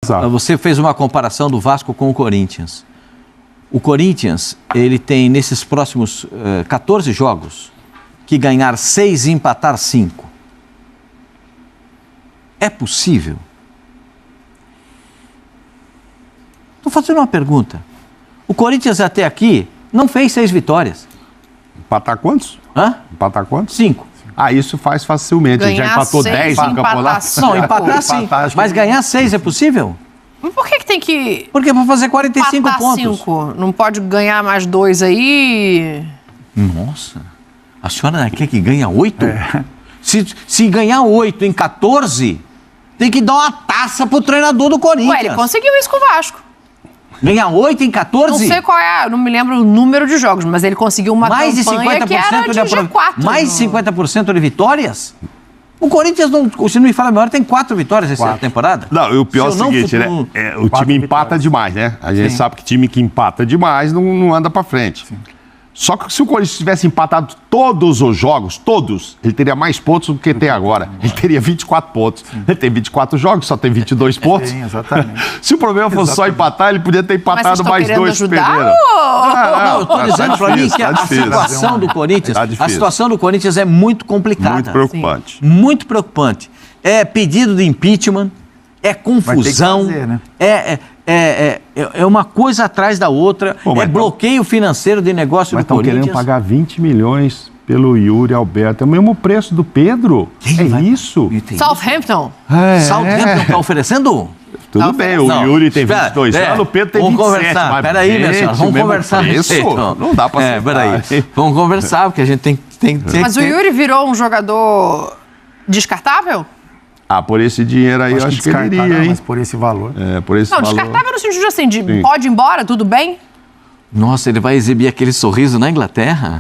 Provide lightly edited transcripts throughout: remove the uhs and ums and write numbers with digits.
Exato. Você fez uma comparação do Vasco com o Corinthians. O Corinthians, ele tem nesses próximos 14 jogos que ganhar 6 e empatar 5. É possível? Estou fazendo uma pergunta. O Corinthians até aqui não fez 6 vitórias. Empatar quantos? Hã? Empatar quantos? 5. Isso faz facilmente. Ganhar já empatou 6, 10 no campeonato. Não, empatar sim. Mas ganhar 6 é possível? Mas por que tem que... Porque é para fazer 45 empatar pontos. 5? Não pode ganhar mais 2 aí? Nossa, a senhora quer que ganhe 8? Se ganhar 8 em 14, tem que dar uma taça pro treinador do Corinthians. Ué, ele conseguiu isso com o Vasco. Ganhar 8 em 14? Não sei qual é, não me lembro o número de jogos, mas ele conseguiu uma mais de campanha 50% que era de G4. Mais de 50% de vitórias? O Corinthians, se não me fala a memória, tem 4 vitórias essa temporada. Não, e o pior é o Se eu não seguinte, né? O time empata demais, né? A gente sabe que time que empata demais não anda pra frente. Sim. Só que se o Corinthians tivesse empatado todos os jogos, todos, ele teria mais pontos do que tem agora. Ele teria 24 pontos. Ele tem 24 jogos, só tem 22 pontos. Sim, exatamente. Se o problema fosse só empatar, ele podia ter empatado mais 2 que perderam. Não, eu estou dizendo para mim que a difícil. situação do Corinthians, Tá difícil. a situação do Corinthians é muito complicada. Muito preocupante. Muito preocupante. É pedido de impeachment, é confusão, fazer, né? é uma coisa atrás da outra, bloqueio financeiro de negócio Mas do Corinthians. estão querendo pagar 20 milhões pelo Yuri Alberto. É o mesmo preço do Pedro. Isso. Southampton. Southampton está oferecendo? Tudo bem, o Yuri tem 22 anos, o Pedro tem 27. Vamos conversar, peraí, minha senhora, vamos conversar. Não dá pra peraí. Vamos conversar, porque a gente tem Mas o Yuri virou um jogador descartável? Por esse dinheiro aí, eu acho que ele iria, hein? Mas por esse valor. Por esse valor. Descartável no sentido assim, pode ir embora, tudo bem? Nossa, ele vai exibir aquele sorriso na Inglaterra?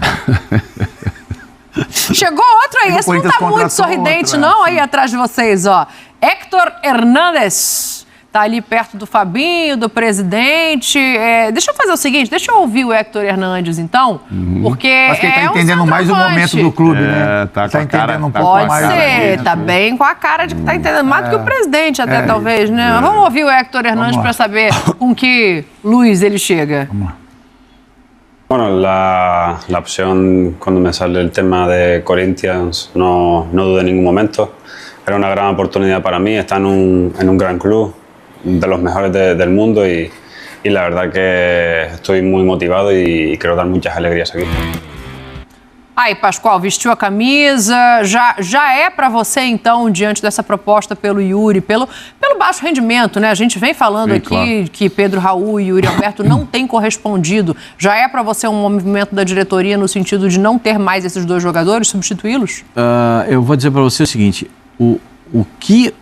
Chegou outro aí, esse não tá muito sorridente não, aí atrás de vocês, ó. Héctor Hernández. Tá ali perto do Fabinho, do presidente. Deixa eu fazer o seguinte, deixa eu ouvir o Héctor Hernandes, então, porque acho que ele tá entendendo mais o momento do clube, né? Tá entendendo um pouco Pode mais. ser, tá bem com a cara de que tá entendendo mais do que o presidente até, talvez, né? Mas vamos ouvir o Héctor Hernandes para saber com que luz ele chega. Vamos lá. Bueno, la opción cuando me sale el tema de Corinthians no dudé en ningún momento. Era una gran oportunidad para mí, estar en un gran club, de los mejores del mundo y la verdad que estoy muy motivado y quiero dar muchas alegrías aquí. Aí, Pascoal, vestiu a camisa, já é para você, então, diante dessa proposta pelo Yuri, pelo baixo rendimento, né? A gente vem falando aqui claro, que Pedro Raul e Yuri Alberto não têm correspondido. Já é para você um movimento da diretoria no sentido de não ter mais esses 2 jogadores, substituí-los? Eu vou dizer para você o seguinte, o que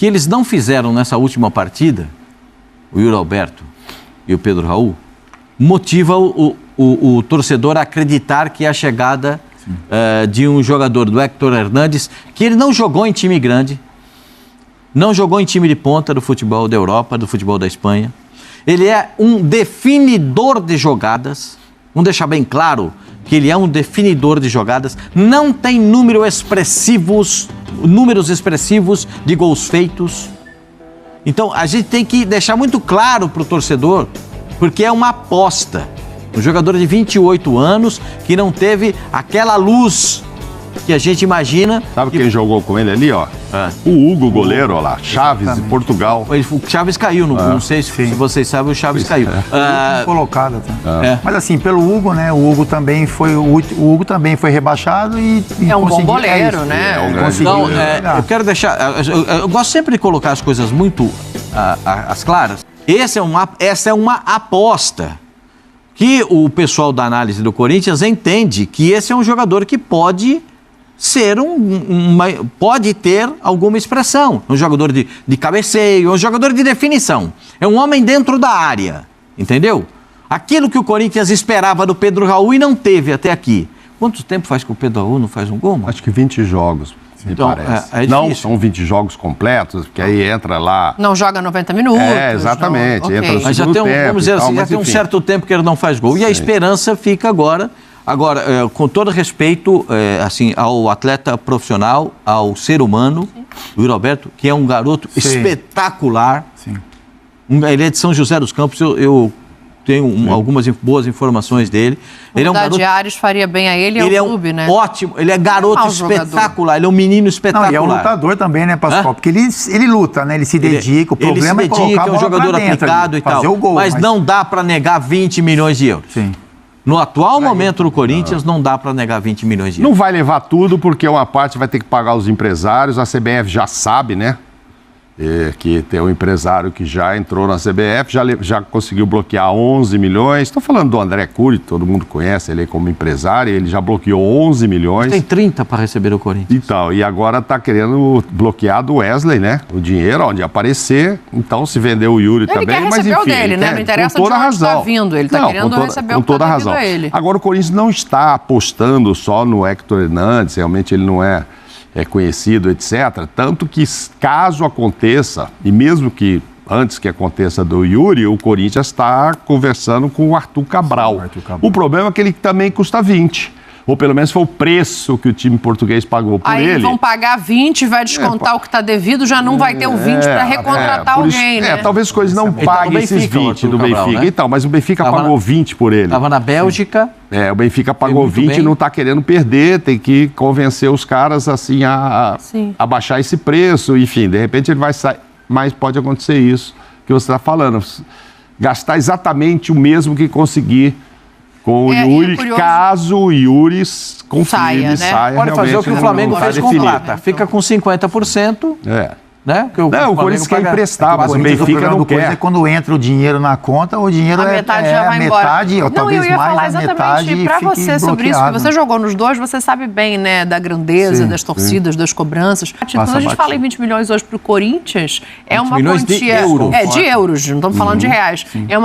eles não fizeram nessa última partida, o Yuri Alberto e o Pedro Raul, motiva o torcedor a acreditar que a chegada de um jogador do Héctor Hernandes, que ele não jogou em time grande, não jogou em time de ponta do futebol da Europa, do futebol da Espanha. Ele é um definidor de jogadas, vamos deixar bem claro que ele é um definidor de jogadas, não tem números expressivos de gols feitos. Então, a gente tem que deixar muito claro para o torcedor, porque é uma aposta. Um jogador de 28 anos que não teve aquela luz que a gente imagina. Sabe quem jogou com ele ali, ó? O Hugo, goleiro, ó lá. Chaves, de Portugal. O Chaves caiu, não sei se vocês sabem, o Chaves caiu. Colocado até. Mas assim, pelo Hugo, né? O Hugo também foi rebaixado e é um bom goleiro, né? Eu quero deixar. Eu gosto sempre de colocar as coisas muito às claras. Essa é uma aposta que o pessoal da análise do Corinthians entende que esse é um jogador que pode ser pode ter alguma expressão. Um jogador de cabeceio, um jogador de definição. É um homem dentro da área, entendeu? Aquilo que o Corinthians esperava do Pedro Raul e não teve até aqui. Quanto tempo faz que o Pedro Raul não faz um gol, mano? Acho que 20 jogos. Então, não são 20 jogos completos, porque aí entra lá... Não joga 90 minutos. Exatamente. Não... Entra no mas segundo tempo. Vamos dizer assim, já tem um certo tempo que ele não faz gol. E a esperança fica agora, com todo respeito assim, ao atleta profissional, ao ser humano, o Yuri Alberto, que é um garoto espetacular. Sim. Ele é de São José dos Campos, eu tenho algumas boas informações dele. Ele é um garoto... de Ares faria bem a ele e ao clube, né? Ótimo, ele é garoto espetacular, ele é um menino espetacular. Não, e é um lutador também, né, Pascoal? Porque ele luta, né? Ele se dedica, o problema é colocar a bola é um jogador aplicado e tal. Mas não dá para negar 20 milhões de euros. Sim. No atual momento no Corinthians, não dá para negar 20 milhões de euros. Não vai levar tudo, porque uma parte vai ter que pagar os empresários, a CBF já sabe, né? Que tem um empresário que já entrou na CBF, já conseguiu bloquear 11 milhões. Estou falando do André Cury, todo mundo conhece ele como empresário, ele já bloqueou 11 milhões. Tem 30 para receber o Corinthians. Então, e agora está querendo bloquear do Wesley, né? O dinheiro, onde aparecer. Então, se vender o Yuri ele também, quer mas receber enfim. o dele, né? Não interessa com toda de onde razão. está vindo, ele está querendo receber o que está devido a ele. Agora, o Corinthians não está apostando só no Héctor Hernandes, realmente ele não é conhecido, etc. Tanto que, caso aconteça, e mesmo que antes que aconteça do Yuri, o Corinthians está conversando com o Arthur Cabral. O problema é que ele também custa 20. Ou pelo menos foi o preço que o time português pagou por ele. Aí vão pagar 20, vai descontar o que está devido, já não vai ter o 20 para recontratar alguém, né? Talvez as coisas não paguem esses 20 do Cabral, Benfica. Né? Então, mas o Benfica pagou 20 por ele. Estava na Bélgica. O Benfica pagou 20 e não está querendo perder, tem que convencer os caras assim a baixar esse preço. Enfim, de repente ele vai sair. Mas pode acontecer isso que você está falando. Gastar exatamente o mesmo que conseguir com o Yuri, caso o Yuri confirme, saia. Pode fazer o que o Flamengo fez com o Plata. Fica com 50%. Né? O Corinthians quer emprestar, mas o Benfica não quer. Quando entra o dinheiro na conta, o dinheiro metade já vai metade, embora. ou talvez eu ia mais falar da exatamente metade para você sobre isso, porque você jogou nos dois, você sabe bem, né, da grandeza, das torcidas, das cobranças. Quando a gente fala em 20 milhões hoje para o Corinthians, é uma quantia... de euros. De euros, não estamos falando de reais. É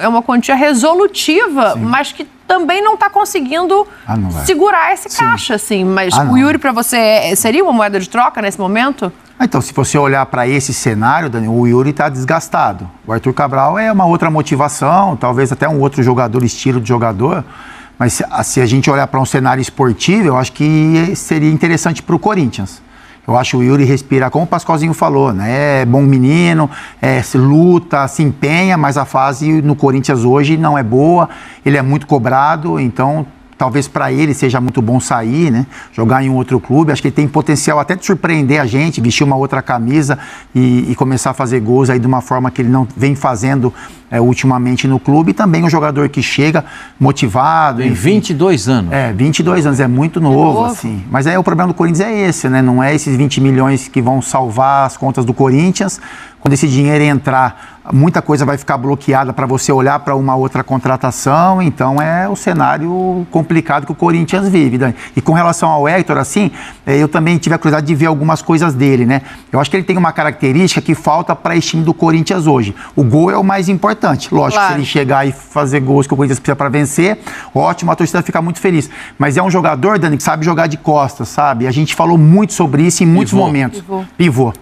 uma quantia resolutiva, mas que também não está conseguindo segurar esse caixa, assim. Mas o Yuri, para você, seria uma moeda de troca nesse momento? Então, se você olhar para esse cenário, Dani, o Yuri está desgastado. O Arthur Cabral é uma outra motivação, talvez até um outro jogador, estilo de jogador. Mas se a gente olhar para um cenário esportivo, eu acho que seria interessante para o Corinthians. Eu acho o Yuri respira, como o Pascoalzinho falou, né? É bom menino, se luta, se empenha, mas a fase no Corinthians hoje não é boa. Ele é muito cobrado, então... Talvez para ele seja muito bom sair, né? Jogar em um outro clube. Acho que ele tem potencial até de surpreender a gente, vestir uma outra camisa e começar a fazer gols aí de uma forma que ele não vem fazendo ultimamente no clube. E também um jogador que chega motivado. Tem 22 anos. 22 anos, é muito novo, assim. Mas o problema do Corinthians é esse, né? Não é esses 20 milhões que vão salvar as contas do Corinthians. Quando esse dinheiro entrar, muita coisa vai ficar bloqueada para você olhar para uma outra contratação. Então, é o cenário complicado que o Corinthians vive, Dani. E com relação ao Héctor, assim, eu também tive a curiosidade de ver algumas coisas dele, né? Eu acho que ele tem uma característica que falta para esse time do Corinthians hoje. O gol é o mais importante. Lógico, se ele chegar e fazer gols que o Corinthians precisa para vencer, ótimo, a torcida fica muito feliz. Mas é um jogador, Dani, que sabe jogar de costas, sabe? A gente falou muito sobre isso em muitos momentos. Pivô.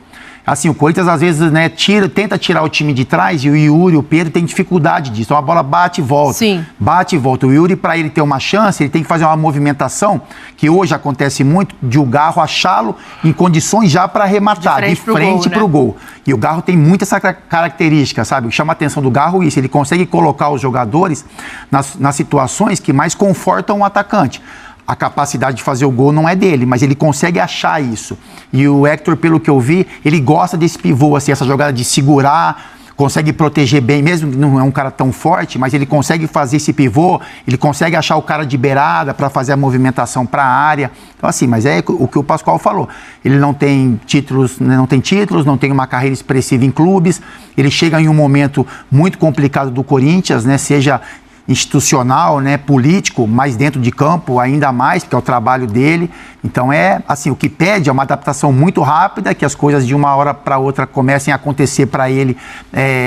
Assim, o Corinthians às vezes, né, tenta tirar o time de trás e o Yuri, o Pedro tem dificuldade disso. Então a bola bate e volta. Sim. Bate e volta. O Yuri, para ele ter uma chance, ele tem que fazer uma movimentação, que hoje acontece muito, de o Garro achá-lo em condições já para arrematar, de frente para o gol. E o Garro tem muito essa característica, sabe? O que chama a atenção do Garro é isso, ele consegue colocar os jogadores nas situações que mais confortam o atacante. A capacidade de fazer o gol não é dele, mas ele consegue achar isso. E o Héctor, pelo que eu vi, ele gosta desse pivô, assim, essa jogada de segurar, consegue proteger bem, mesmo que não é um cara tão forte, mas ele consegue fazer esse pivô, ele consegue achar o cara de beirada para fazer a movimentação para a área. Então, assim, mas é o que o Pascoal falou. Ele não tem títulos, não tem uma carreira expressiva em clubes, ele chega em um momento muito complicado do Corinthians, né, seja institucional, né, político, mas dentro de campo ainda mais, porque é o trabalho dele. Então assim, o que pede é uma adaptação muito rápida, que as coisas de uma hora para outra comecem a acontecer para ele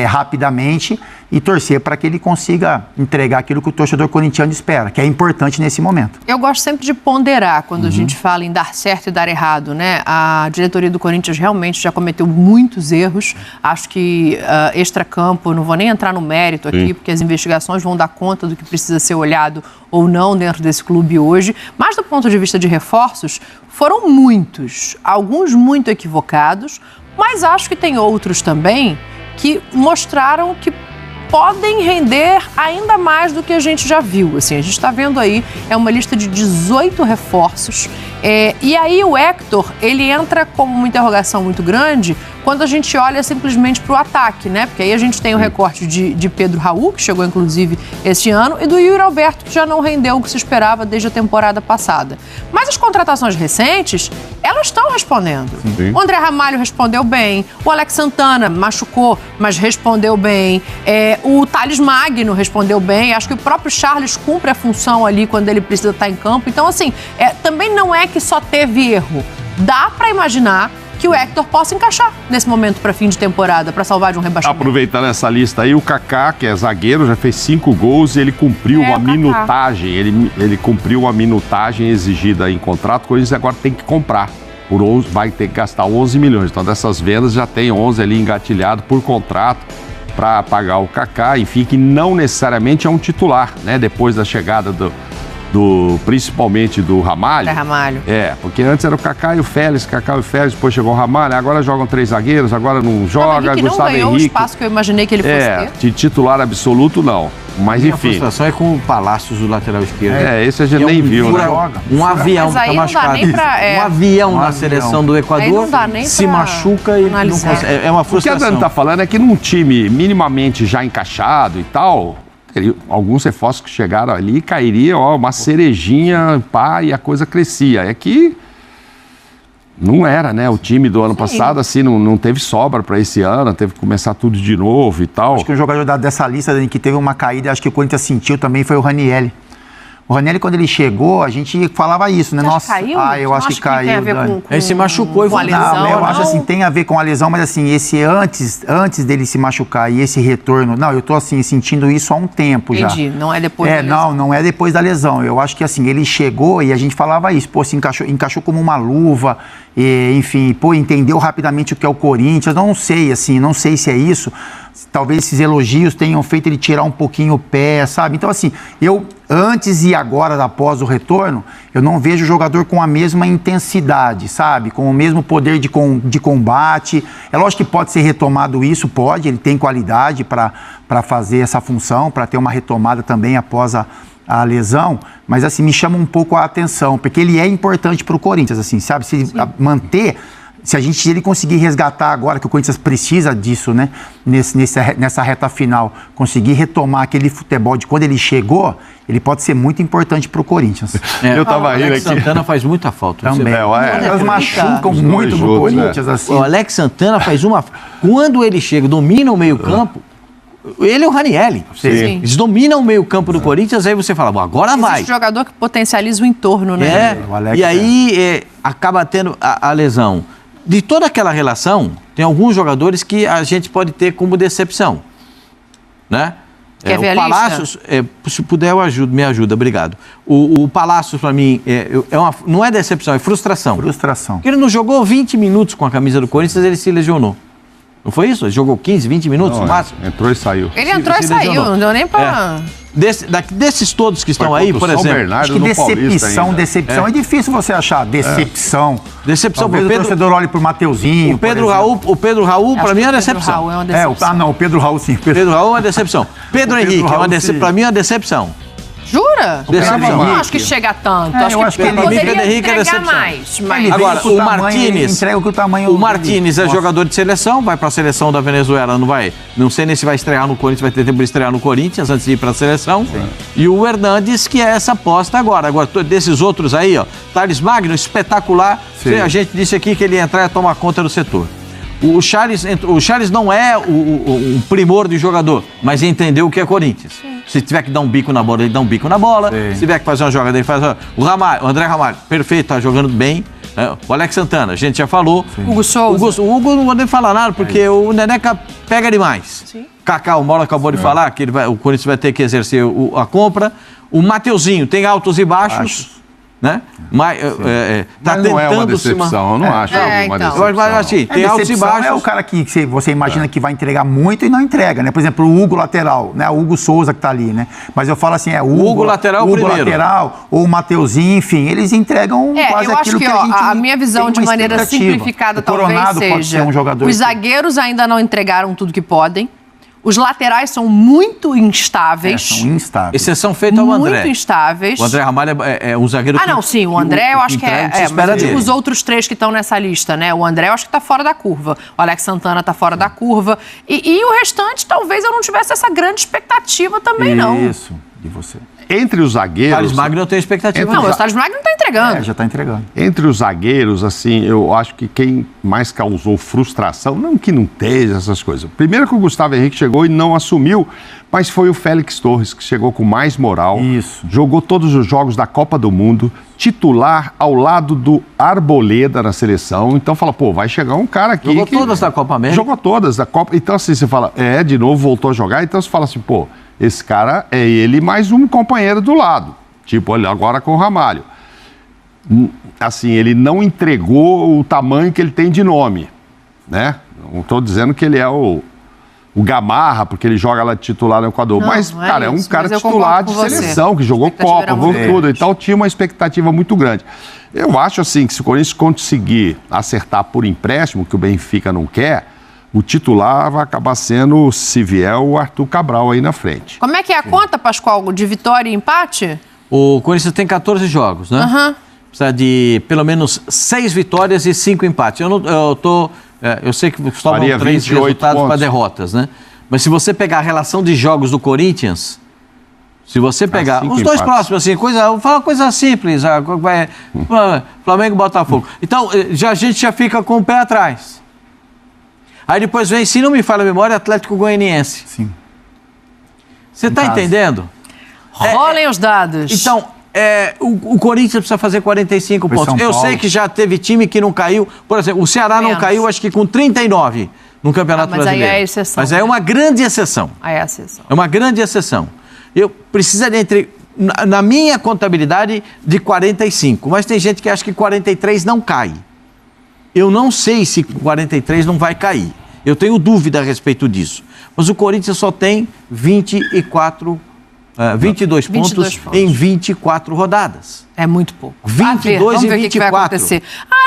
rapidamente e torcer para que ele consiga entregar aquilo que o torcedor corintiano espera, que é importante nesse momento. Eu gosto sempre de ponderar quando a gente fala em dar certo e dar errado, né? A diretoria do Corinthians realmente já cometeu muitos erros. Acho que extracampo, não vou nem entrar no mérito aqui, porque as investigações vão dar conta do que precisa ser olhado ou não dentro desse clube hoje. Mas do ponto de vista de reforços, foram muitos, alguns muito equivocados, mas acho que tem outros também que mostraram que podem render ainda mais do que a gente já viu. Assim, a gente está vendo aí, é uma lista de 18 reforços. E aí o Hector, ele entra como uma interrogação muito grande quando a gente olha simplesmente para o ataque, né? Porque aí a gente tem o recorte de Pedro Raul, que chegou inclusive este ano, e do Yuri Alberto, que já não rendeu o que se esperava desde a temporada passada. Mas as contratações recentes, elas estão respondendo. Sim. O André Ramalho respondeu bem, o Alex Santana machucou, mas respondeu bem, o Thales Magno respondeu bem, acho que o próprio Charles cumpre a função ali quando ele precisa estar em campo. Então, assim, também não é que só teve erro. Dá para imaginar que o Hector possa encaixar nesse momento para fim de temporada, para salvar de um rebaixamento. Aproveitando essa lista aí, o Kaká, que é zagueiro, já fez 5 gols e ele cumpriu a minutagem. Ele cumpriu a minutagem exigida em contrato, o Corinthians agora tem que comprar. Vai ter que gastar 11 milhões. Então, dessas vendas já tem 11 ali engatilhado por contrato para pagar o Kaká, enfim, que não necessariamente é um titular, né? Depois da chegada principalmente do Ramalho. Ramalho. Porque antes era o Kaká e o Félix, depois chegou o Ramalho, agora jogam 3 zagueiros, agora não joga, Gustavo Henrique. Não ganhou o espaço que eu imaginei que ele fosse ter. De titular absoluto, não. Mas enfim. A frustração é com o Palácios do lateral esquerdo. Esse a gente nem viu, né? Um avião que tá machucado. Um avião da seleção do Equador se machuca e não consegue. É uma frustração. O que a Dani tá falando é que num time minimamente já encaixado e tal, alguns reforços que chegaram ali, cairia uma cerejinha, e a coisa crescia. É que não era, né? O time do ano passado, assim, não teve sobra para esse ano, teve que começar tudo de novo e tal. Acho que o jogador dessa lista, Dani, que teve uma caída, acho que o Corinthians sentiu também, foi o Ranieri. O Ranieri, quando ele chegou, a gente falava isso, né? Nossa, caiu? Eu acho que caiu. Tem a ver com ele se machucou e com a lesão. Eu acho assim, tem a ver com a lesão, mas assim, esse antes dele se machucar e esse retorno, eu tô assim, sentindo isso há um tempo já. Entendi, não é depois da lesão. Não é depois da lesão. Eu acho que assim, ele chegou e a gente falava isso, se encaixou como uma luva, enfim, entendeu rapidamente o que é o Corinthians. Não sei se é isso. Talvez esses elogios tenham feito ele tirar um pouquinho o pé, sabe? Então, assim, eu, antes e agora, após o retorno, eu não vejo o jogador com a mesma intensidade, sabe? Com o mesmo poder de combate. É lógico que pode ser retomado isso, ele tem qualidade para fazer essa função, para ter uma retomada também após a lesão, mas assim, me chama um pouco a atenção, porque ele é importante para o Corinthians, assim, sabe? Se manter... Se ele conseguir resgatar agora, que o Corinthians precisa disso, né? Nessa reta final, conseguir retomar aquele futebol de quando ele chegou, ele pode ser muito importante para o Corinthians. Eu tava rindo aqui. O Alex Santana faz muita falta. Também. Elas machucam muito no Corinthians, assim. O Alex Santana faz uma... Quando ele chega, domina o meio-campo, ele é o Ranieri. Sim. Eles dominam o meio-campo do Corinthians, aí você fala, agora vai. Existe jogador que potencializa o entorno, né? E aí acaba tendo a lesão. De toda aquela relação, tem alguns jogadores que a gente pode ter como decepção, né? Quer ver o Palácios, se puder me ajuda, obrigado. O Palácios, para mim, não é decepção, é frustração. Porque ele não jogou 20 minutos com a camisa do Corinthians, ele se lesionou. Não foi isso? Ele jogou 15, 20 minutos no máximo? Entrou e saiu. Ele entrou e saiu, não deu nem pra... Desses todos que estão aí, por exemplo... Acho que decepção é difícil você achar. Decepção. Decepção. Talvez o torcedor olhe pro Mateuzinho. O Pedro Raul, para mim, é uma decepção. O Pedro Raul, sim. Pedro Raul é uma decepção. Pedro Henrique, para mim, é uma decepção. Jura? Decepção. Eu não acho que chega tanto. Acho que ele poderia entregar mais. Agora, o Martínez... O Martínez é jogador de seleção, vai para a seleção da Venezuela, não vai... Não sei nem se vai estrear no Corinthians, vai ter tempo de estrear no Corinthians antes de ir para a seleção. Sim. E o Hernandes, que é essa aposta agora. Agora, desses outros aí, Thales Magno, espetacular. A gente disse aqui que ele ia entrar e tomar conta do setor. O Charles não é um primor de jogador, mas entendeu o que é Corinthians. Sim. Se tiver que dar um bico na bola, ele dá um bico na bola. Sim. Se tiver que fazer uma jogada, ele faz. O André Ramalho, perfeito, tá jogando bem. O Alex Santana, a gente já falou. Sim. Hugo Souza. O Hugo não vou nem falar nada, porque o Neneca pega demais. Sim. Kaká, o Mauro acabou de falar que o Corinthians vai ter que exercer a compra. O Mateuzinho tem altos e baixos. né? Mas não é uma decepção, eu não acho uma decepção. Mas assim, tem altos e baixos. É o cara que você imagina que vai entregar muito e não entrega, né? Por exemplo, o Hugo lateral, né? O Hugo Souza que tá ali, né? Mas eu falo assim, o Hugo lateral primeiro. Lateral, ou o Mateuzinho, enfim, eles entregam quase aquilo que a gente a minha visão de maneira simplificada talvez seja, os zagueiros ainda não entregaram tudo que podem. Os laterais são muito instáveis. São instáveis. Exceção feita ao André. Muito instáveis. O André Ramalho é um zagueiro não, sim, o André eu acho que mas dele. os outros três que estão nessa lista, né? O André eu acho que está fora da curva. O Alex Santana está fora da curva. E o restante, talvez eu não tivesse essa grande expectativa também, não. Isso, de você. Entre os zagueiros... Thales Magno eu tenho expectativa. Não, o Thales Magno não está entregando. Já está entregando. Entre os zagueiros, assim, eu acho que quem mais causou frustração, não que não esteja essas coisas. Primeiro que o Gustavo Henrique chegou e não assumiu, mas foi o Félix Torres que chegou com mais moral. Isso. Jogou todos os jogos da Copa do Mundo, titular ao lado do Arboleda na seleção. Então fala, vai chegar um cara aqui Jogou todas da Copa América? Jogou todas da Copa. Então assim, você fala, de novo voltou a jogar. Então você fala assim, esse cara é ele mais um companheiro do lado. Tipo, olha, agora com o Ramalho. Assim, ele não entregou o tamanho que ele tem de nome, né? Não estou dizendo que ele é o Gamarra, porque ele joga lá de titular no Equador. Mas, cara, é um cara titular de seleção, que jogou Copa, tudo. Então tinha uma expectativa muito grande. Eu acho, assim, que se o Corinthians conseguir acertar por empréstimo, que o Benfica não quer, o titular vai acabar sendo, se vier, o Arthur Cabral aí na frente. Como é que é a conta, Pascoal, de vitória e empate? O Corinthians tem 14 jogos, né? Precisa de pelo menos 6 vitórias e 5 empates. Eu sei que sobram 3 resultados para derrotas, né? Mas se você pegar a relação de jogos do Corinthians, se você pegar os dois próximos, assim, vou falar coisa simples, Flamengo e Botafogo. Então, a gente já fica com o pé atrás. Aí depois vem, se não me falha a memória, Atlético Goianiense. Sim. Você está entendendo? Rolem os dados. Então, o Corinthians precisa fazer 45 pontos. Eu sei que já teve time que não caiu. Por exemplo, o Ceará não caiu, acho que com 39 no Campeonato Brasileiro. Mas aí é exceção. Mas é uma grande exceção. Aí é exceção. É uma grande exceção. Eu precisaria na minha contabilidade, de 45. Mas tem gente que acha que 43 não cai. Eu não sei se 43 não vai cair. Eu tenho dúvida a respeito disso. Mas o Corinthians só tem 22 pontos em 24 rodadas. É muito pouco. 22 vamos ver e 24. O que vai acontecer.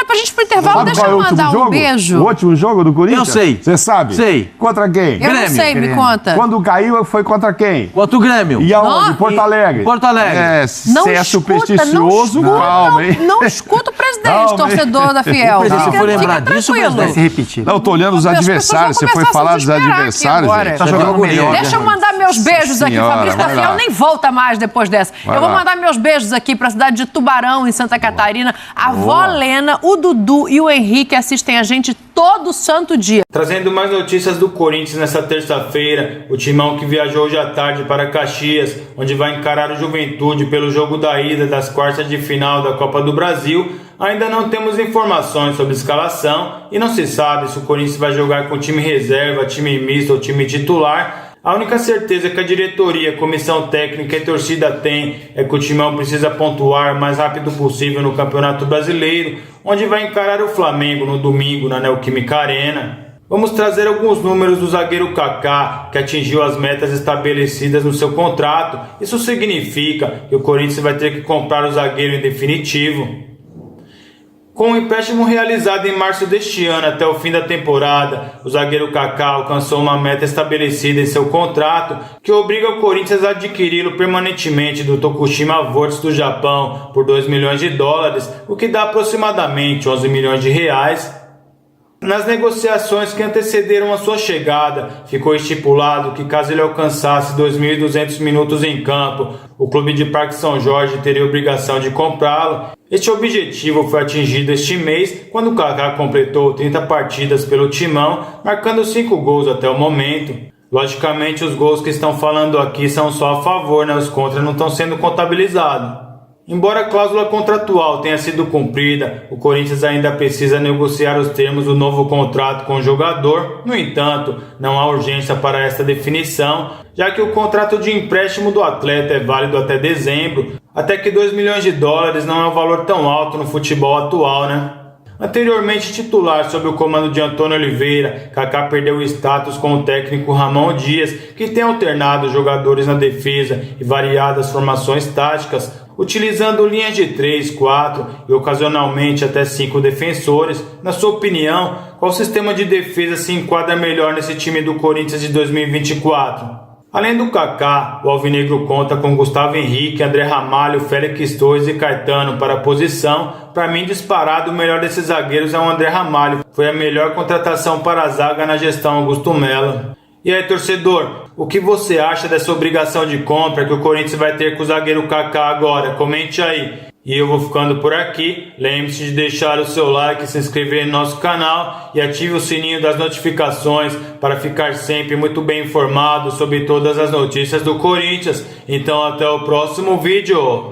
Pra gente ir pro intervalo, deixa eu mandar um beijo. O último jogo do Corinthians? Eu sei. Você sabe? Sei. Contra quem? Eu não sei, me conta. Quando caiu, foi contra quem? Contra o Grêmio. E aonde? Porto Alegre. Porto Alegre. Você é supersticioso, calma, hein? Não escuta o presidente, torcedor da Fiel. Se for lembrar disso, vai se repetir. Não, tô olhando os adversários. Você foi falar dos adversários, gente. Tá jogando melhor. Deixa eu mandar meus beijos aqui. Fabrício da Fiel nem volta mais depois dessa. Eu vou mandar meus beijos aqui para a cidade de Tubarão, em Santa Catarina. A avó Lena, o Dudu e o Henrique assistem a gente todo santo dia. Trazendo mais notícias do Corinthians nesta terça-feira, o timão que viajou hoje à tarde para Caxias, onde vai encarar o Juventude pelo jogo da ida das quartas de final da Copa do Brasil. Ainda não temos informações sobre escalação e não se sabe se o Corinthians vai jogar com time reserva, time misto ou time titular. A única certeza que a diretoria, comissão técnica e torcida tem é que o timão precisa pontuar o mais rápido possível no Campeonato Brasileiro, onde vai encarar o Flamengo no domingo na Neoquímica Arena. Vamos trazer alguns números do zagueiro Kaká, que atingiu as metas estabelecidas no seu contrato. Isso significa que o Corinthians vai ter que comprar o zagueiro em definitivo. Com o empréstimo realizado em março deste ano até o fim da temporada, o zagueiro Kaká alcançou uma meta estabelecida em seu contrato que obriga o Corinthians a adquiri-lo permanentemente do Tokushima Vortis do Japão por $2 milhões, o que dá aproximadamente R$11 milhões. Nas negociações que antecederam a sua chegada, ficou estipulado que caso ele alcançasse 2.200 minutos em campo, o clube de Parque São Jorge teria a obrigação de comprá-lo. Este objetivo foi atingido este mês, quando o Kaká completou 30 partidas pelo timão, marcando 5 gols até o momento. Logicamente, os gols que estão falando aqui são só a favor, né? Os contra não estão sendo contabilizados. Embora a cláusula contratual tenha sido cumprida, o Corinthians ainda precisa negociar os termos do novo contrato com o jogador. No entanto, não há urgência para esta definição, já que o contrato de empréstimo do atleta é válido até dezembro. Até que 2 milhões de dólares não é um valor tão alto no futebol atual, né? Anteriormente titular sob o comando de Antônio Oliveira, Kaká perdeu o status com o técnico Ramon Dias, que tem alternado jogadores na defesa e variadas formações táticas, utilizando linhas de 3, 4 e ocasionalmente até 5 defensores. Na sua opinião, qual sistema de defesa se enquadra melhor nesse time do Corinthians de 2024? Além do Kaká, o alvinegro conta com Gustavo Henrique, André Ramalho, Félix Torres e Caetano para a posição. Para mim, disparado, o melhor desses zagueiros é o André Ramalho. Foi a melhor contratação para a zaga na gestão Augusto Melo. E aí, torcedor, o que você acha dessa obrigação de compra que o Corinthians vai ter com o zagueiro Kaká agora? Comente aí. E eu vou ficando por aqui. Lembre-se de deixar o seu like, se inscrever no nosso canal e ative o sininho das notificações para ficar sempre muito bem informado sobre todas as notícias do Corinthians. Então até o próximo vídeo.